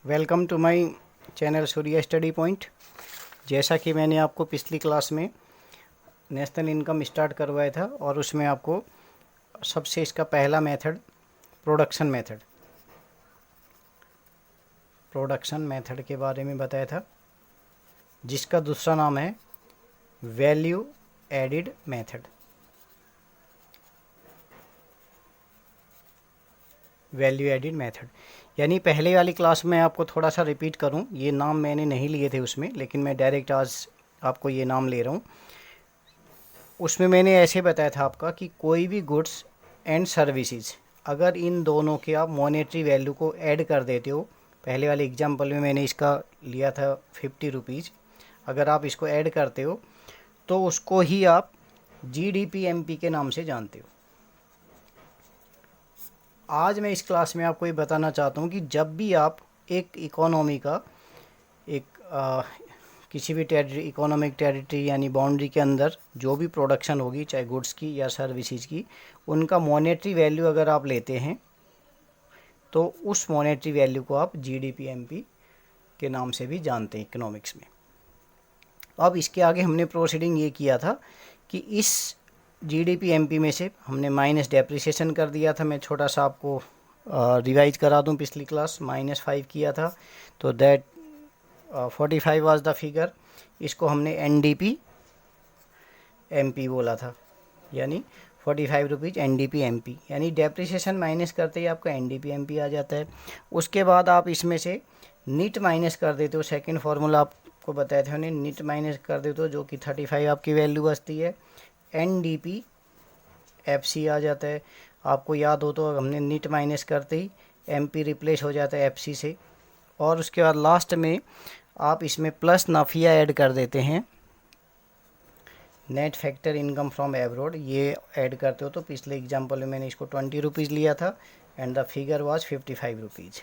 Welcome to my channel Surya study point. जैसा कि मैंने आपको पिछली क्लास में नेशनल इनकम स्टार्ट करवाया था और उसमें आपको सबसे इसका पहला मेथड प्रोडक्शन मेथड के बारे में बताया था, जिसका दूसरा नाम है value added method. Value added method यानी पहले वाली क्लास में आपको थोड़ा सा रिपीट करूं, ये नाम मैंने नहीं लिए थे उसमें, लेकिन मैं डायरेक्ट आज आपको ये नाम ले रहा हूं। उसमें मैंने ऐसे बताया था आपका कि कोई भी गुड्स एंड सर्विसेज, अगर इन दोनों के आप मॉनेटरी वैल्यू को ऐड कर देते हो, पहले वाले एग्जाम्पल में मैंने इसका लिया था 50 रुपीज़, अगर आप इसको ऐड करते हो तो उसको ही आप GDP-MP के नाम से जानते हो। आज मैं इस क्लास में आपको ये बताना चाहता हूँ कि जब भी आप एक इकोनॉमी का किसी भी इकोनॉमिक टेरिटरी यानी बाउंड्री के अंदर जो भी प्रोडक्शन होगी, चाहे गुड्स की या सर्विसेज की, उनका मॉनेटरी वैल्यू अगर आप लेते हैं तो उस मॉनेटरी वैल्यू को आप GDP-MP के नाम से भी जानते हैं इकोनॉमिक्स में। अब इसके आगे हमने प्रोसीडिंग ये किया था कि इस GDP-MP में से हमने माइनस डेप्रिसिएशन कर दिया था। मैं छोटा सा आपको रिवाइज करा दूं, पिछली क्लास -5 किया था, तो दैट 45 वाज द फिगर। इसको हमने NDP-MP बोला था, यानी 45 रुपीज़ NDP-MP, यानी डेप्रिसिएशन माइनस करते ही आपका NDP-MP आ जाता है। उसके बाद आप इसमें से निट माइनस कर देते हो, सेकेंड फार्मूला आपको बताया था हमने, निट माइनस कर देते हो, जो कि 35 आपकी वैल्यू बचती है, NDP-FC आ जाता है। आपको याद हो तो हमने निट माइनस करते ही MP रिप्लेस हो जाता है FC से। और उसके बाद लास्ट में आप इसमें प्लस नाफिया ऐड कर देते हैं, net factor income from abroad, ये ऐड करते हो। तो पिछले एग्जाम्पल में मैंने इसको 20 रुपीज़ लिया था and the figure was 55 rupees.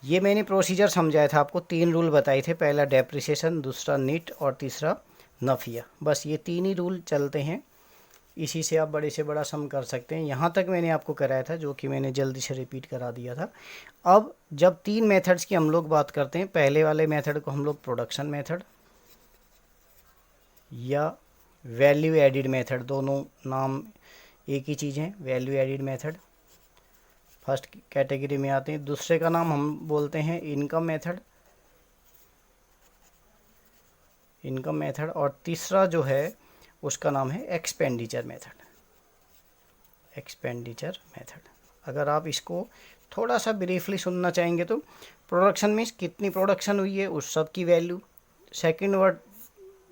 ये मैंने प्रोसीजर समझाया था आपको, 3 रूल बताए थे, पहला डेप्रिसिएशन, दूसरा निट और तीसरा नाफिया। बस ये 3 ही रूल चलते हैं, इसी से आप बड़े से बड़ा सम कर सकते हैं। यहाँ तक मैंने आपको कराया था, जो कि मैंने जल्दी से रिपीट करा दिया था। अब जब 3 मेथड्स की हम लोग बात करते हैं, पहले वाले मेथड को हम लोग प्रोडक्शन मेथड या वैल्यू एडिड मेथड, दोनों नाम एक ही चीज़ है, value added method first category में आते हैं। दूसरे का नाम हम बोलते हैं इनकम मेथड, और तीसरा जो है उसका नाम है एक्सपेंडिचर मेथड। अगर आप इसको थोड़ा सा ब्रीफली सुनना चाहेंगे तो प्रोडक्शन मीन्स कितनी प्रोडक्शन हुई है उस सब की वैल्यू। सेकंड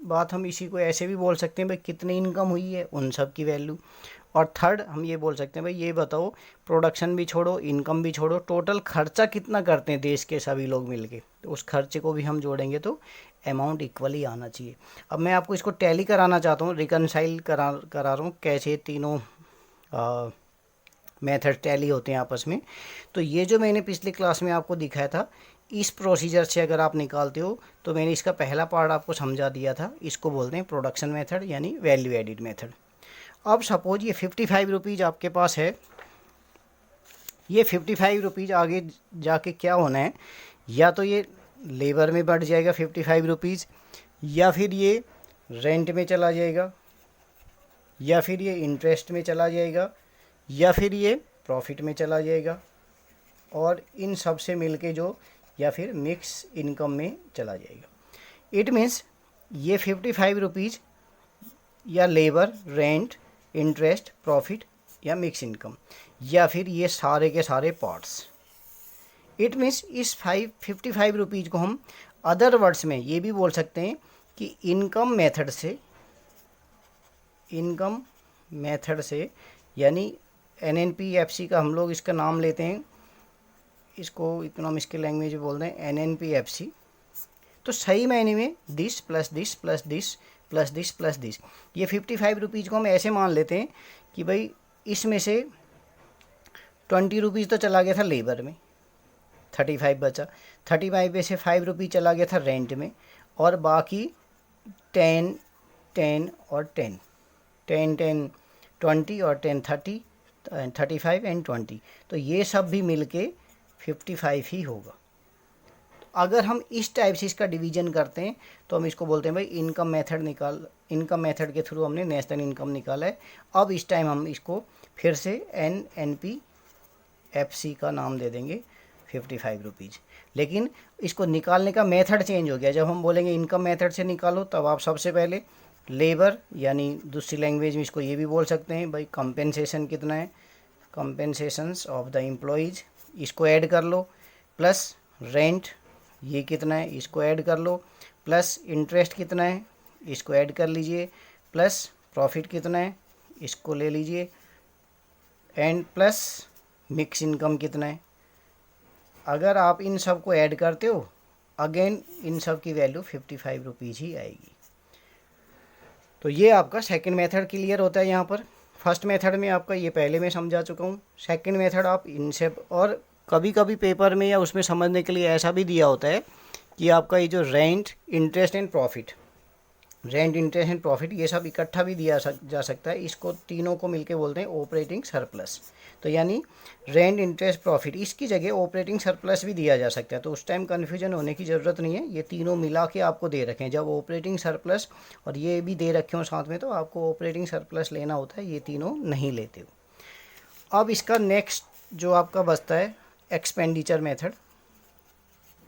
बात हम इसी को ऐसे भी बोल सकते हैं, भाई कितनी इनकम हुई है उन सब की वैल्यू। और थर्ड हम ये बोल सकते हैं, भाई ये बताओ, प्रोडक्शन भी छोड़ो, इनकम भी छोड़ो, टोटल खर्चा कितना करते हैं देश के सभी लोग मिलके, तो उस खर्चे को भी हम जोड़ेंगे तो अमाउंट इक्वली आना चाहिए। अब मैं आपको इसको टैली कराना चाहता हूँ, रिकनसाइल करा रहा हूँ, कैसे तीनों मेथड टैली होते हैं आपस में। तो ये जो मैंने पिछली क्लास में आपको दिखाया था, इस प्रोसीजर से अगर आप निकालते हो तो मैंने इसका पहला पार्ट आपको समझा दिया था, इसको बोलते हैं प्रोडक्शन मेथड यानी वैल्यू एडिड मेथड। अब सपोज ये 55 रुपीज़ आपके पास है, ये 55 रुपीज़ आगे जाके क्या होना है, या तो ये लेबर में बढ़ जाएगा 55 रुपीज़, या फिर ये रेंट में चला जाएगा, या फिर ये इंटरेस्ट में चला जाएगा, या फिर ये प्रॉफिट में चला जाएगा, और इन सब से मिलके जो, या फिर मिक्स इनकम में चला जाएगा। इट मीन्स ये 55 रुपीज़ या लेबर, रेंट, इंटरेस्ट, प्रॉफिट या मिक्स इनकम, या फिर ये सारे के सारे पार्ट्स। इट मीन्स इस 55 रुपीज़ को हम अदर वर्ड्स में ये भी बोल सकते हैं कि इनकम मेथड से यानी NNP-FC का हम लोग इसका नाम लेते हैं, इसको इकोनॉमिक्स की लैंग्वेज में बोलते हैं NNP-FC। तो सही मायने में this plus this plus this plus this plus this, ये 55 रुपीज़ को हम ऐसे मान लेते हैं कि भाई इसमें से 20 रुपीज़ तो चला गया था लेबर में, 35 बचा, 35 में से 5 रुपीज़ चला गया था रेंट में, और बाकी 10 10 और 10 10 10 20 और 10 30 35 एंड 20, तो ये सब भी मिलके 55 ही होगा। अगर हम इस टाइप से इसका डिवीजन करते हैं तो हम इसको बोलते हैं भाई इनकम मेथड के थ्रू हमने नेशनल इनकम निकाला है। अब इस टाइम हम इसको फिर से NNPFC का नाम दे देंगे 55 रुपीज़। लेकिन इसको निकालने का मेथड चेंज हो गया। जब हम बोलेंगे इनकम मेथड से निकालो तब आप सबसे पहले लेबर, यानी दूसरी लैंग्वेज में इसको ये भी बोल सकते हैं भाई कंपेंसेशन कितना है, कंपेंसेशंस ऑफ द एम्प्लॉयज़, इसको ऐड कर लो, प्लस रेंट ये कितना है इसको ऐड कर लो, प्लस इंटरेस्ट कितना है इसको ऐड कर लीजिए, प्लस प्रॉफिट कितना है इसको ले लीजिए, एंड प्लस मिक्स इनकम कितना है। अगर आप इन सब को ऐड करते हो अगेन इन सब की वैल्यू 55 रुपीज़ ही आएगी। तो ये आपका सेकंड मेथड क्लियर होता है यहाँ पर। फर्स्ट मेथड में आपका ये पहले मैं समझा चुका हूँ। सेकंड मेथड आप इनसे, और कभी कभी पेपर में या उसमें समझने के लिए ऐसा भी दिया होता है कि आपका ये जो rent, interest and profit, rent, interest and profit ये सब इकट्ठा भी दिया जा सकता है। इसको तीनों को मिलके बोलते हैं ऑपरेटिंग सरप्लस। तो यानी रेंट, इंटरेस्ट, प्रॉफिट, इसकी जगह ऑपरेटिंग सरप्लस भी दिया जा सकता है। तो उस टाइम कन्फ्यूजन होने की ज़रूरत नहीं है, ये तीनों मिला के आपको दे रखे हैं। जब ऑपरेटिंग सरप्लस और ये भी दे रखे हो साथ में तो आपको ऑपरेटिंग सरप्लस लेना होता है, ये तीनों नहीं लेते हो। अब इसका नेक्स्ट जो आपका बचता है एक्सपेंडिचर मेथड।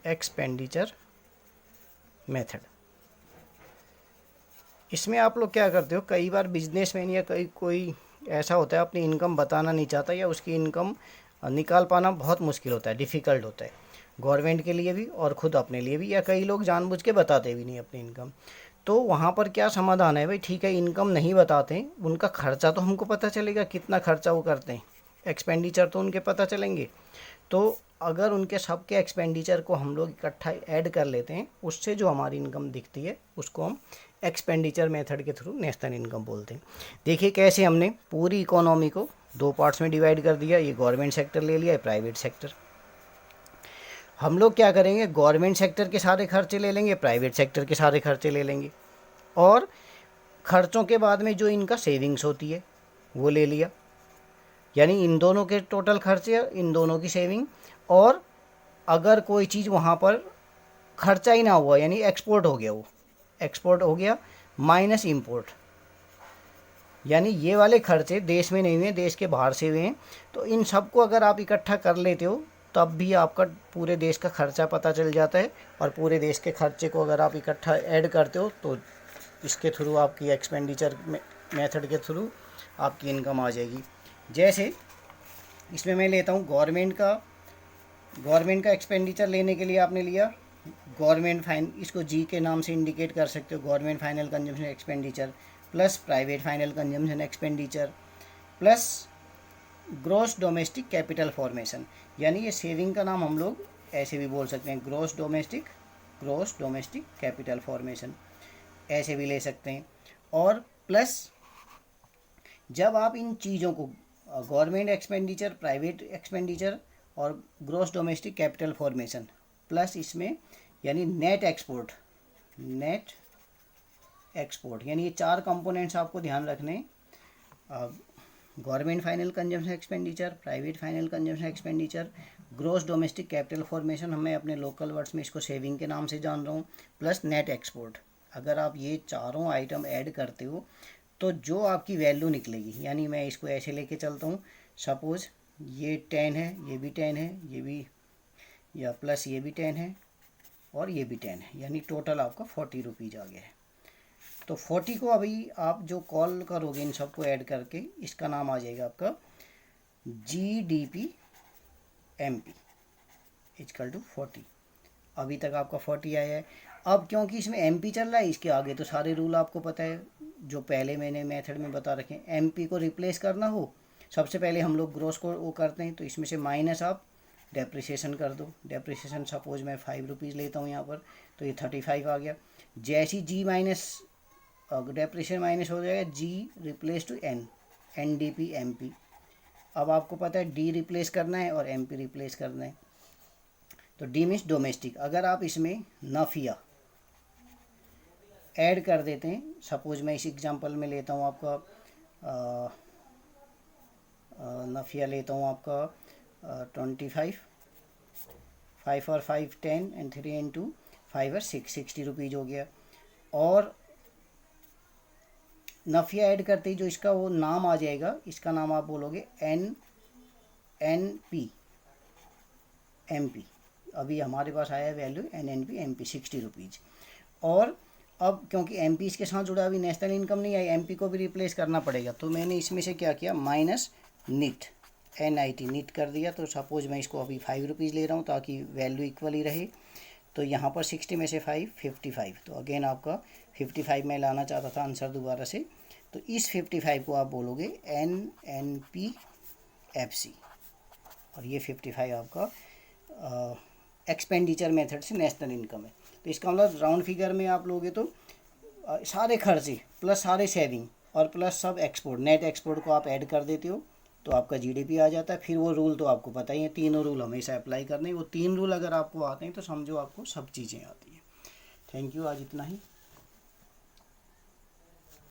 एक्सपेंडिचर मेथड, इसमें आप लोग क्या करते हो, कई बार बिजनेसमैन या कोई ऐसा होता है अपनी इनकम बताना नहीं चाहता या उसकी इनकम निकाल पाना बहुत मुश्किल होता है, डिफ़िकल्ट होता है, गवर्नमेंट के लिए भी और ख़ुद अपने लिए भी, या कई लोग जानबूझ के बताते भी नहीं अपनी इनकम। तो वहाँ पर क्या समाधान है भाई, ठीक है इनकम नहीं बताते, उनका खर्चा तो हमको पता चलेगा कितना खर्चा वो करते हैं, एक्सपेंडिचर तो उनके पता चलेंगे। तो अगर उनके सबके एक्सपेंडिचर को हम लोग इकट्ठा ऐड कर लेते हैं, उससे जो हमारी इनकम दिखती है उसको हम एक्सपेंडिचर मेथड के थ्रू नेशनल इनकम बोलते हैं। देखिए कैसे हमने पूरी इकोनॉमी को दो पार्ट्स में डिवाइड कर दिया, ये गवर्नमेंट सेक्टर ले लिया, प्राइवेट सेक्टर। हम लोग क्या करेंगे, गवर्नमेंट सेक्टर के सारे खर्चे ले लेंगे, प्राइवेट सेक्टर के सारे खर्चे ले लेंगे, और खर्चों के बाद में जो इनका सेविंग्स होती है वो ले लिया, यानी इन दोनों के टोटल खर्चे, इन दोनों की सेविंग। और अगर कोई चीज़ वहाँ पर खर्चा ही ना हुआ यानी एक्सपोर्ट हो गया, वो एक्सपोर्ट हो गया माइनस इंपोर्ट, यानी ये वाले खर्चे देश में नहीं हुए, देश के बाहर से हुए हैं। तो इन सब को अगर आप इकट्ठा कर लेते हो तब भी आपका पूरे देश का खर्चा पता चल जाता है, और पूरे देश के खर्चे को अगर आप इकट्ठा ऐड करते हो तो इसके थ्रू आपकी एक्सपेंडिचर मेथड के थ्रू आपकी इनकम आ जाएगी। जैसे इसमें मैं लेता हूँ गवर्नमेंट का एक्सपेंडिचर लेने के लिए आपने लिया गवर्नमेंट इसको जी के नाम से इंडिकेट कर सकते हो, government final consumption expenditure plus private final consumption expenditure plus gross domestic capital formation, यानी ये सेविंग का नाम हम लोग ऐसे भी बोल सकते हैं, ग्रॉस डोमेस्टिक कैपिटल फॉर्मेशन ऐसे भी ले सकते हैं। और प्लस जब आप इन चीज़ों को गवर्नमेंट एक्सपेंडिचर, प्राइवेट एक्सपेंडिचर और gross domestic capital formation plus इसमें यानी नेट एक्सपोर्ट, यानी ये चार कंपोनेंट्स आपको ध्यान रखने, government final consumption expenditure, private final consumption expenditure, gross domestic capital formation, हमें अपने लोकल वर्ड्स में इसको सेविंग के नाम से जान रहा हूँ, प्लस नेट एक्सपोर्ट। अगर आप ये चारों आइटम ऐड करते हो तो जो आपकी वैल्यू निकलेगी, यानी मैं इसको ऐसे लेके चलता हूँ, सपोज़ ये 10 है, ये भी 10 है, ये भी, या प्लस ये भी 10 है और ये भी 10 है, यानी टोटल आपका 40 रुपीज़ आ गया है। तो 40 को अभी आप जो कॉल करोगे इन सबको ऐड करके, इसका नाम आ जाएगा आपका GDP MP इक्वल टू 40। अभी तक आपका 40 आया है। अब क्योंकि इसमें MP चल रहा है, इसके आगे तो सारे रूल आपको पता है जो पहले मैंने मेथड में बता रखे हैं। MP को रिप्लेस करना हो, सबसे पहले हम लोग ग्रोस को वो करते हैं, तो इसमें से माइनस आप डेप्रिसिएशन कर दो। डेप्रिसिएशन सपोज मैं 5 रुपीज़ लेता हूँ यहाँ पर, तो ये 35 आ गया। जैसी G माइनस डेप्रिसिएशन माइनस हो जाएगा, G replace to N, NDP MP। अब आपको पता है D रिप्लेस करना है और MP रिप्लेस करना है, तो D मीन्स डोमेस्टिक। अगर आप इसमें नफिया ऐड कर देते हैं, सपोज मैं इस एग्जांपल में लेता हूँ आपका नफिया लेता हूँ आपका 25, 5 और 5 10 एंड 3 एंड 2 5 और 6 60 रुपीज़ हो गया। और नफिया ऐड करते ही जो इसका वो नाम आ जाएगा, इसका नाम आप बोलोगे NNP MP। अभी हमारे पास आया वैल्यू NNP MP 60 रुपीज़। और अब क्योंकि MP इसके साथ जुड़ा, अभी नेशनल इनकम नहीं आई, MP को भी रिप्लेस करना पड़ेगा, तो मैंने इसमें से क्या किया, माइनस निट NIT निट कर दिया। तो सपोज मैं इसको अभी 5 रुपीज़ ले रहा हूँ ताकि वैल्यू इक्वल ही रहे। तो यहाँ पर 60 में से 5 55, तो अगेन आपका 55 में लाना चाहता था आंसर दोबारा से। तो इस 55 को आप बोलोगे NNP FC, और ये 55 आपका एक्सपेंडिचर मेथड से नेशनल इनकम है। तो इसका मतलब राउंड फिगर में आप लोगे तो सारे खर्चे प्लस सारे सेविंग और प्लस सब एक्सपोर्ट, नेट एक्सपोर्ट को आप ऐड कर देते हो तो आपका GDP आ जाता है। फिर वो रूल तो आपको पता ही है, तीनों रूल हमेशा अप्लाई करने, वो 3 रूल अगर आपको आते हैं तो समझो आपको सब चीज़ें आती हैं। थैंक यू, आज इतना ही।